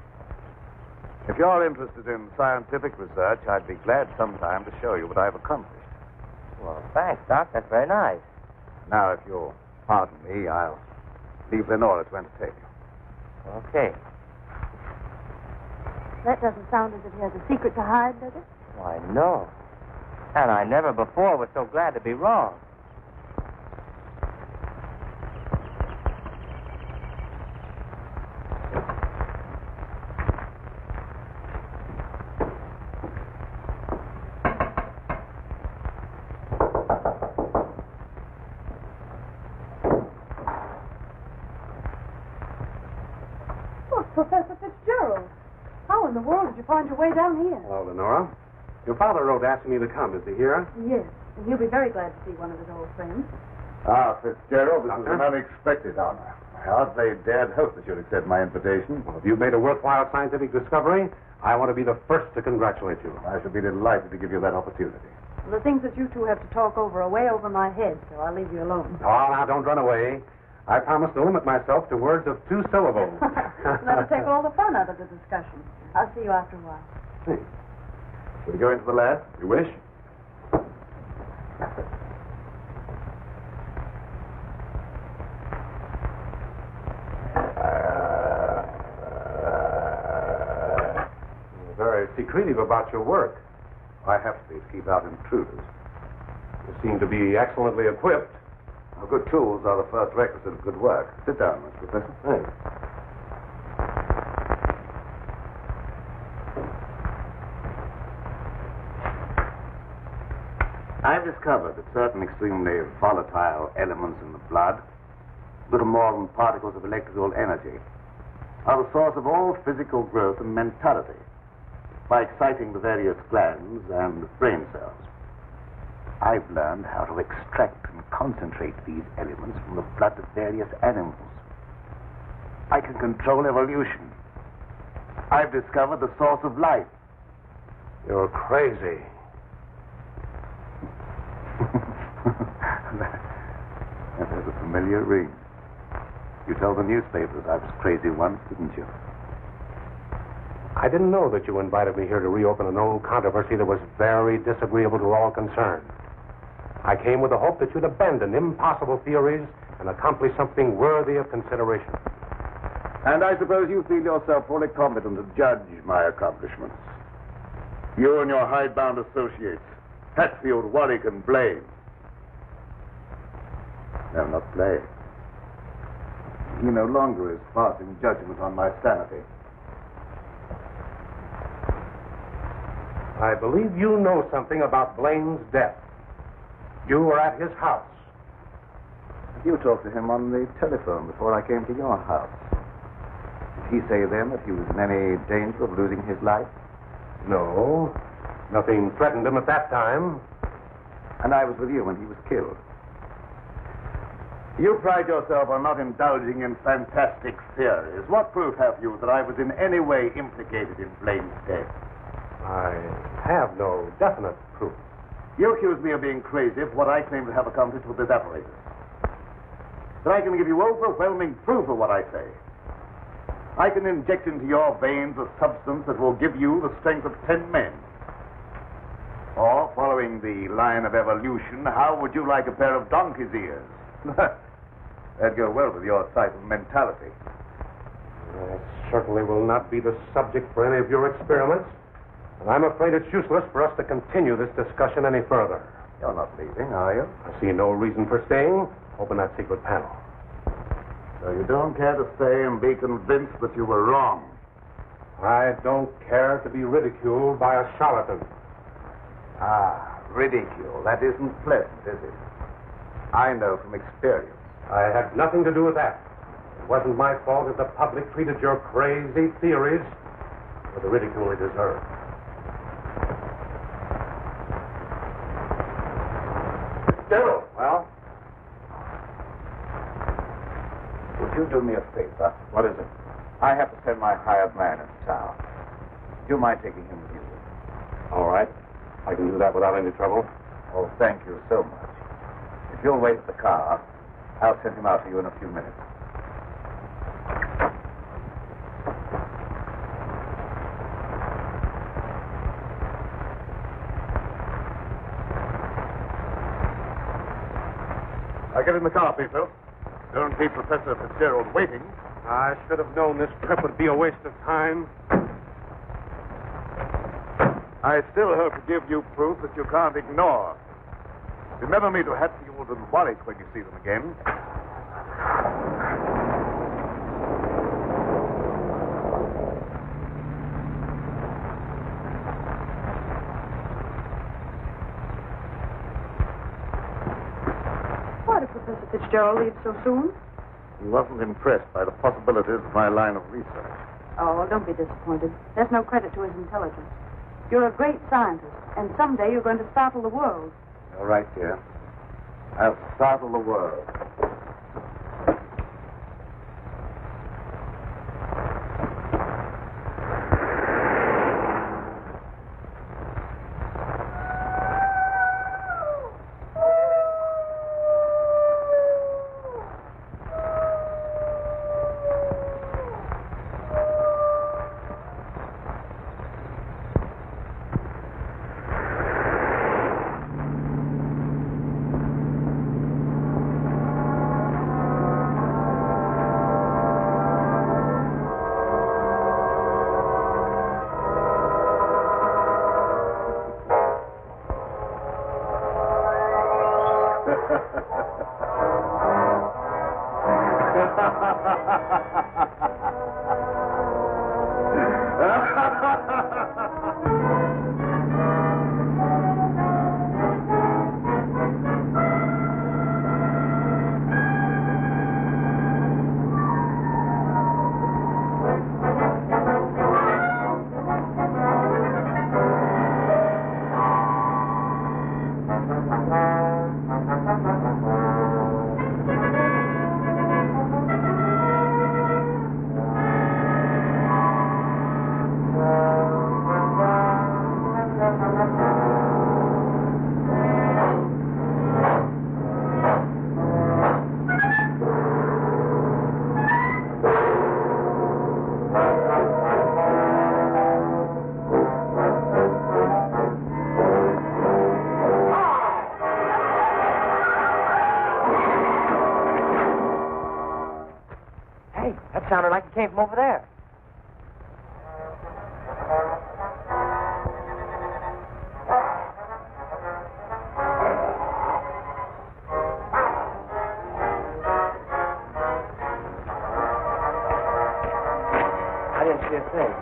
If you're interested in scientific research, I'd be glad sometime to show you what I've accomplished. Well, thanks, Doc. That's very nice. Now, if you'll pardon me, I'll leave Lenora to entertain you. Okay. That doesn't sound as if he has a secret to hide, does it? Why, no. And I never before was so glad to be wrong. Oh, Professor Fitzgerald. How in the world did you find your way down here? Hello, Lenora. Your father wrote asking me to come. Is he here? Yes, and he'll be very glad to see one of his old friends. Ah, Fitzgerald, this Doctor? is an unexpected honor. I hardly dared hope that you'd accept my invitation. Well, if you've made a worthwhile scientific discovery, I want to be the first to congratulate you. I should be delighted to give you that opportunity. The things that you two have to talk over are way over my head, so I'll leave you alone. Oh, now, don't run away. I promise to limit myself to words of 2 syllables. That'll take all the fun out of the discussion. I'll see you after a while. Hey, Shall we go into the lab? you wish? You're very secretive about your work. I have to be to keep out intruders. You seem to be excellently equipped. Well, good tools are the first requisite of good work. Sit down, Mr. Professor. Thanks. I've discovered that certain extremely volatile elements in the blood, little more than particles of electrical energy, are the source of all physical growth and mentality by exciting the various glands and brain cells. I've learned how to extract and concentrate these elements from the blood of various animals. I can control evolution. I've discovered the source of life. You're crazy. That has a familiar ring. You told the newspapers I was crazy once, didn't you? I didn't know that you invited me here to reopen an old controversy that was very disagreeable to all concerned. I came with the hope that you'd abandon impossible theories and accomplish something worthy of consideration. And I suppose you feel yourself fully competent to judge my accomplishments. You and your hidebound associates, Hatfield, Warwick, and Blaine. No, not Blaine. He no longer is passing judgment on my sanity. I believe you know something about Blaine's death. You were at his house. You talked to him on the telephone before I came to your house. Did he say then that he was in any danger of losing his life? No. Nothing threatened him at that time. And I was with you when he was killed. You pride yourself on not indulging in fantastic theories. What proof have you that I was in any way implicated in Blaine's death? I have no definite proof. You accuse me of being crazy for what I claim to have accomplished with this apparatus. But I can give you overwhelming proof of what I say. I can inject into your veins a substance that will give you the strength of 10 men. Or, following the line of evolution, how would you like a pair of donkey's ears? That'd go well with your type of mentality. That certainly will not be the subject for any of your experiments. And I'm afraid it's useless for us to continue this discussion any further. You're not leaving, are you? I see no reason for staying. Open that secret panel. So you don't care to stay and be convinced that you were wrong? I don't care to be ridiculed by a charlatan. Ah, ridicule. That isn't pleasant, is it? I know from experience. I had nothing to do with that. It wasn't my fault that the public treated your crazy theories with the ridicule they deserve. Still, well? Would you do me a favor? What is it? I have to send my hired man into town. Do you mind taking him with you? All right. I can do that without any trouble. Oh, thank you so much. If you'll wait at the car, I'll send him out to you in a few minutes. Now get in the car, Petro. Don't keep Professor Fitzgerald waiting. I should have known this trip would be a waste of time. I still hope to give you proof that you can't ignore. Remember me to Hatfield and Warwick when you see them again. Why did Professor Fitzgerald leave so soon? He wasn't impressed by the possibilities of my line of research. Oh, don't be disappointed. There's no credit to his intelligence. You're a great scientist, and someday you're going to startle the world. All right, dear. I'll startle the world. Sounded like it came from over there. I didn't see a thing.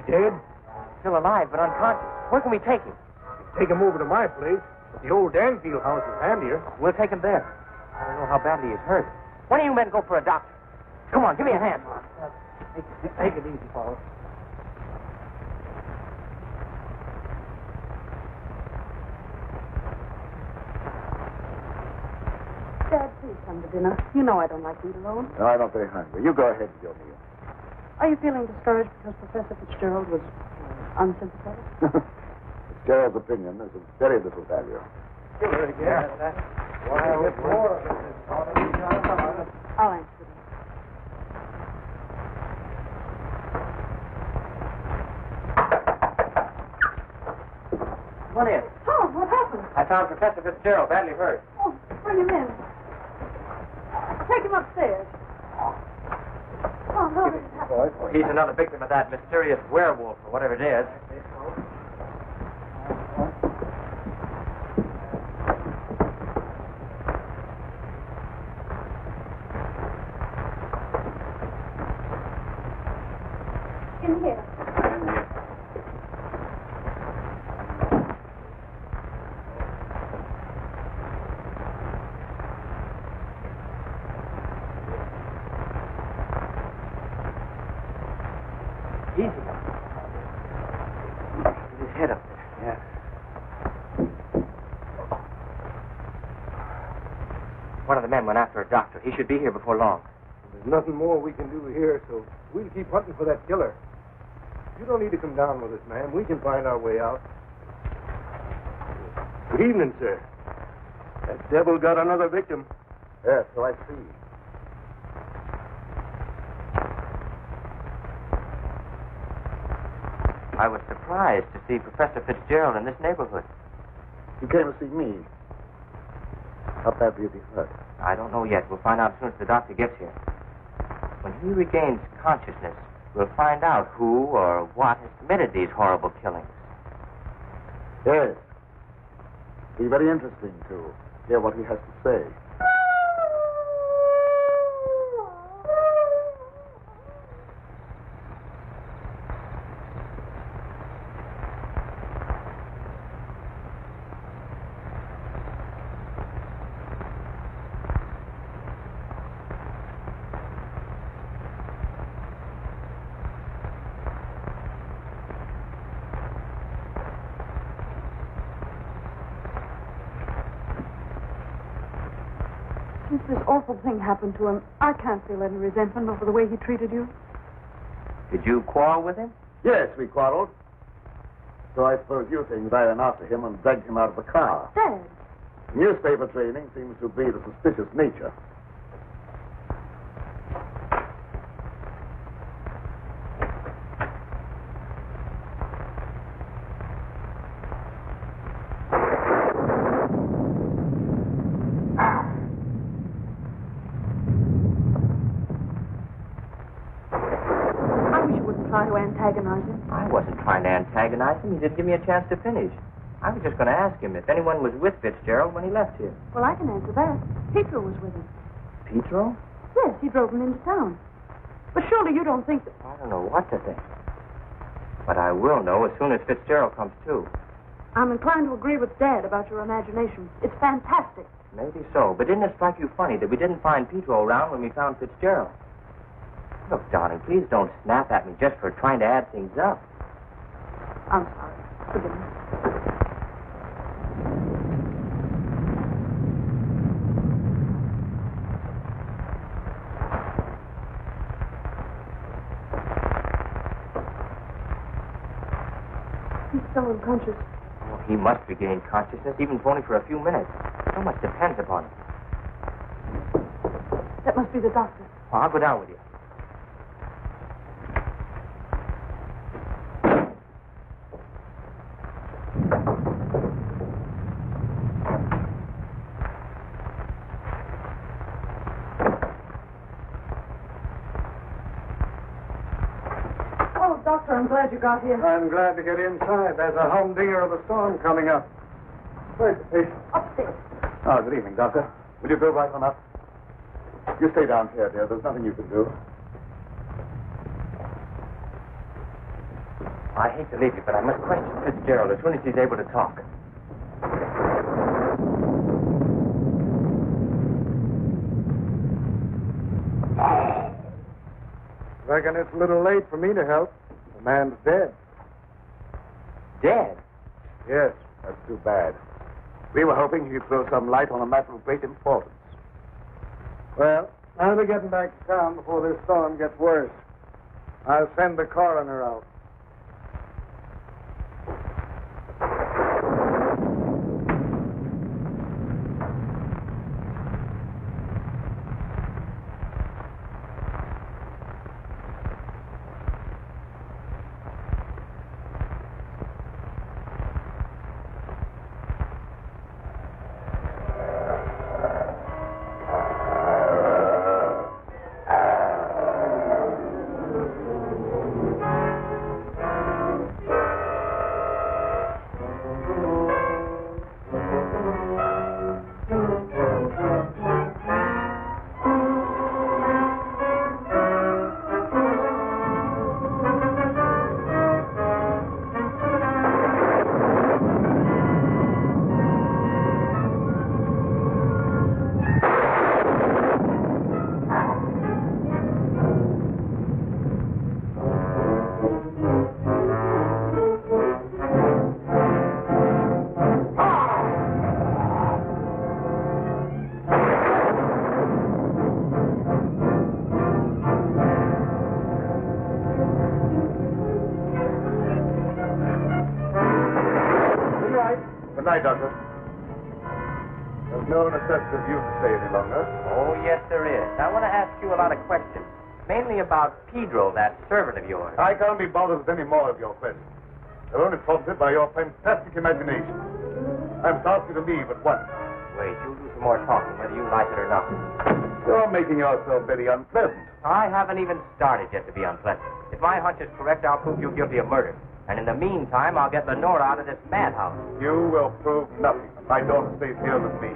he dead? Still alive, but unconscious. Where can we take him? Take him over to my place. But the old Danfield house is handier. We'll take him there. I don't know how badly he's hurt. One of you men go for a doctor. Come on, give me a hand. Take it easy, fellas. Dad, please come to dinner. You know I don't like to eat alone. No, I'm not very hungry. You go ahead with your meal. Are you feeling discouraged because Professor Fitzgerald was unsympathetic? Fitzgerald's opinion is of very little value. I'll answer them. Come on in. Oh, what happened? I found Professor Fitzgerald badly hurt. Oh, bring him in. Take him upstairs. Oh, how did it happen? Well, he's another victim of that mysterious werewolf, or whatever it is. In here. Easy. Get his head up there. Yeah. One of the men went after a doctor. He should be here before long. There's nothing more we can do here, so we'll keep hunting for that killer. You don't need to come down with us, man. We can find our way out. Good evening, sir. That devil got another victim. Yes, so I see. I was surprised to see Professor Fitzgerald in this neighborhood. You came to see me. How badly is he hurt? I don't know yet. We'll find out as soon as the doctor gets here. When he regains consciousness, we'll find out who or what has committed these horrible killings. Yes. It'll be very interesting to hear what he has to say. Since this awful thing happened to him, I can't feel any resentment over the way he treated you. Did you quarrel with him? Yes, we quarreled. So I suppose you think that I ran after him and dragged him out of the car. Dad. Newspaper training seems to be the suspicious nature. Try to antagonize him. I wasn't trying to antagonize him. He didn't give me a chance to finish. I was just going to ask him if anyone was with Fitzgerald when he left here. Well, I can answer that. Petro was with him. Petro? Yes, he drove him into town. But surely you don't think that... I don't know what to think. But I will know as soon as Fitzgerald comes to. I'm inclined to agree with Dad about your imagination. It's fantastic. Maybe so. But didn't it strike you funny that we didn't find Petro around when we found Fitzgerald? Look, darling, please don't snap at me just for trying to add things up. I'm sorry. Forgive me. He's still unconscious. Oh, he must regain consciousness, even if only for a few minutes. So much depends upon it. That must be the doctor. Well, I'll go down with you. Doctor, I'm glad you got here. I'm glad to get inside. There's a humdinger of a storm coming up. Where's the patient? Upstairs. Oh, good evening, Doctor. Will you go right on up? You stay down here, dear. There's nothing you can do. I hate to leave you, but I must question Fitzgerald as soon as he's able to talk. Reckon it's a little late for me to help. The man's dead. Dead? Yes. That's too bad. We were hoping he'd throw some light on a matter of great importance. Well, I'll be getting back to town before this storm gets worse. I'll send the coroner out. Good night, Doctor. There's no necessity of you to stay any longer. Oh, yes, there is. I want to ask you a lot of questions, mainly about Pedro, that servant of yours. I can't be bothered with any more of your questions. They're only prompted by your fantastic imagination. I must ask you to leave at once. Wait, you'll do some more talking, whether you like it or not. You're making yourself very unpleasant. I haven't even started yet to be unpleasant. If my hunch is correct, I'll prove you guilty of murder. And in the meantime, I'll get Lenora out of this madhouse. You will prove nothing. My daughter stays here with me.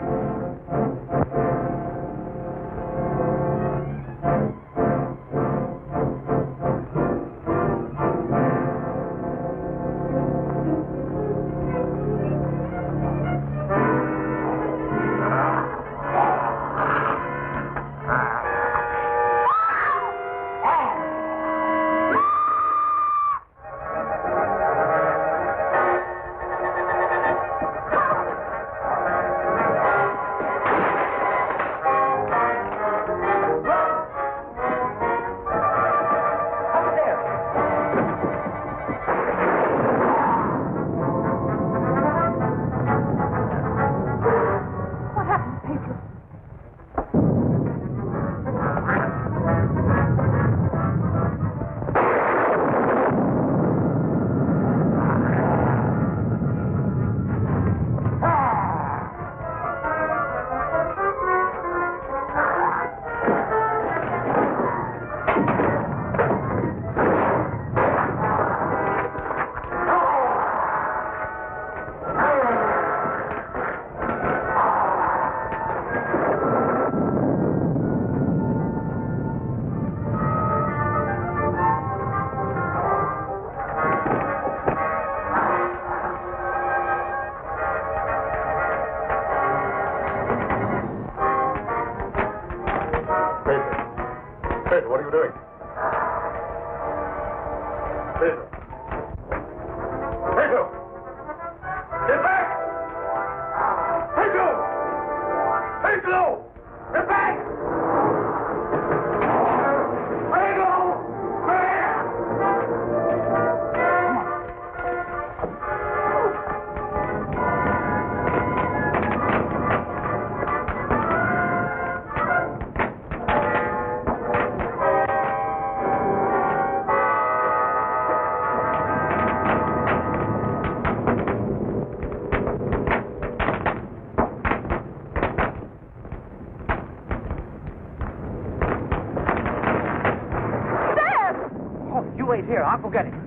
What are you doing? Petro! Petro! Get back! Petro! Petro! Get back! Petro! Here, I'll go get him.